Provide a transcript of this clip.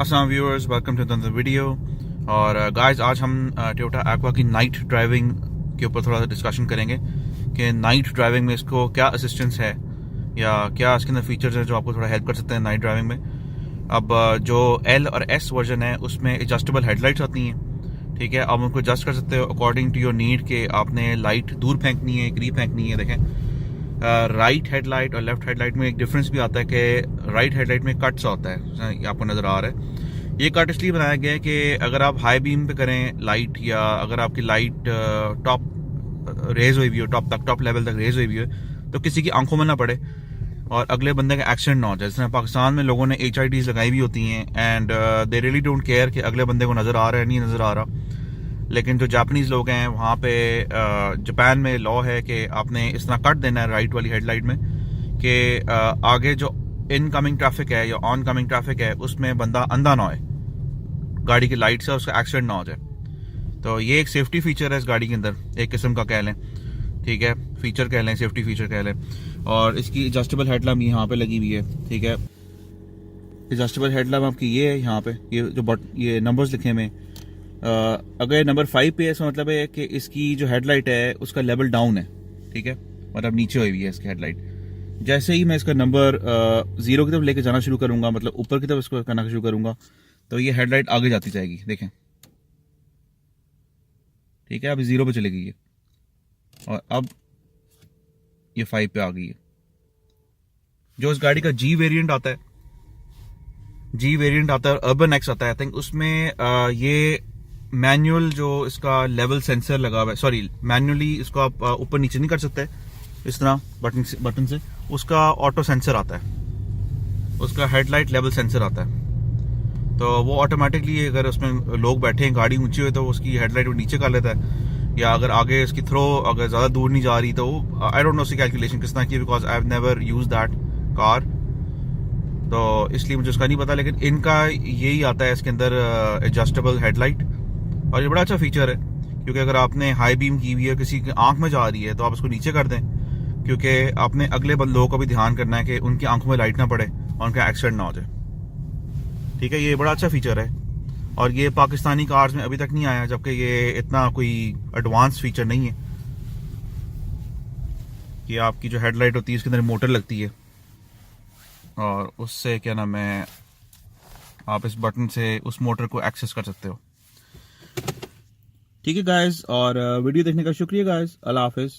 अस्सलाम viewers, welcome to the video. और guys आज हम टोयोटा एक्वा की नाइट ड्राइविंग के ऊपर थोड़ा सा डिस्कशन करेंगे कि नाइट ड्राइविंग में इसको क्या असिस्टेंस है या क्या इसके अंदर फीचर्स हैं जो आपको थोड़ा हेल्प कर सकते हैं नाइट ड्राइविंग में। अब जो एल और एस वर्जन है उसमें एडजस्टेबल हेडलाइट्स आती हैं, ठीक है। आप उनको एडजस्ट कर सकते हो अकॉर्डिंग टू योर नीड के आपने लाइट दूर फेंकनी है, करीब फेंकनी है। देखें राइट हेडलाइट और लेफ्ट हेडलाइट में एक डिफरेंस भी आता है कि राइट हेडलाइट में कट्स होता है, ये आपको नज़र आ रहा है। ये कट इसलिए बनाया गया है कि अगर आप हाई बीम पे करें लाइट, या अगर आपकी लाइट टॉप रेज हुई हुई हो, टॉप लेवल तक रेज हुई हुई है, तो किसी की आंखों में ना पड़े और अगले बंदे का एक्सीडेंट ना हो जाए। जैसे पाकिस्तान में लोगों ने HIDs लगाई हुई होती हैं and they really don't care कि अगले बंदे को नज़र आ रहा है नहीं नज़र आ रहा। लेकिन जो जापानीज लोग हैं वहाँ पे जापान में लॉ है कि आपने इस तरह कट देना है राइट वाली हेडलाइट में कि आगे जो इनकमिंग ट्रैफिक है या ऑन कमिंग ट्रैफिक है उसमें बंदा अंधा ना होए गाड़ी की लाइट से, उसका एक्सीडेंट ना हो जाए। तो ये एक सेफ्टी फीचर है इस गाड़ी के अंदर, एक किस्म का कह लें, ठीक है, फीचर कह लें, सेफ्टी फीचर कह लें। और इसकी एडजस्टेबल हेडलैम्प यहाँ पे लगी हुई है, ठीक है। एडजस्टेबल हेडलैम्प आपकी ये है यहाँ पे, ये नंबर्स लिखे हुए। अगर नंबर 5 पे है इसका मतलब है कि इसकी जो हेडलाइट है उसका लेवल डाउन है, ठीक है, मतलब नीचे हुई हुई है इसकी हेडलाइट। जैसे ही मैं इसका नंबर 0 की तरफ लेके जाना शुरू करूंगा, मतलब ऊपर की तरफ इसको करना शुरू करूंगा, तो ये हेडलाइट आगे जाती जाएगी, देखें, ठीक है। अभी 0 पे चली गई है और अब ये 5 पे आ गई है। जो इस गाड़ी का जी वेरिएंट आता है और अर्बन एक्स आता है, आई थिंक उसमें ये मैनुअल जो इसका लेवल सेंसर लगा हुआ है, सॉरी मैनुअली इसको आप ऊपर नीचे नहीं कर सकते इस तरह बटन से, उसका ऑटो सेंसर आता है, उसका हेडलाइट लेवल सेंसर आता है। तो वो ऑटोमेटिकली अगर उसमें लोग बैठे हैं, गाड़ी ऊंची हुई, तो उसकी हेडलाइट वो नीचे कर लेता है। या अगर आगे इसकी थ्रो अगर ज़्यादा दूर नहीं जा रही तो आई डोंट नो उसकी कैलकुलेशन किस तरह की, because I have never use that car, तो इसलिए मुझे उसका नहीं पता। लेकिन इनका यही आता है इसके अंदर एडजस्टेबल हेडलाइट, और ये बड़ा अच्छा फीचर है क्योंकि अगर आपने हाई बीम की हुई है, किसी की आंख में जा रही है, तो आप उसको नीचे कर दें, क्योंकि आपने अगले लोगों को भी ध्यान करना है कि उनकी आंखों में लाइट ना पड़े और उनका एक्सीडेंट ना हो जाए, ठीक है। ये बड़ा अच्छा फीचर है और ये पाकिस्तानी कार्स में अभी तक नहीं आया, जबकि ये इतना कोई एडवांस फीचर नहीं है कि आपकी जो हेडलाइट होती है उसके अंदर मोटर लगती है और उससे क्या नाम है, आप इस बटन से उस मोटर को एक्सेस कर सकते हो, ठीक है गाइस। और वीडियो देखने का शुक्रिया गाइस, अल्लाह हाफिज।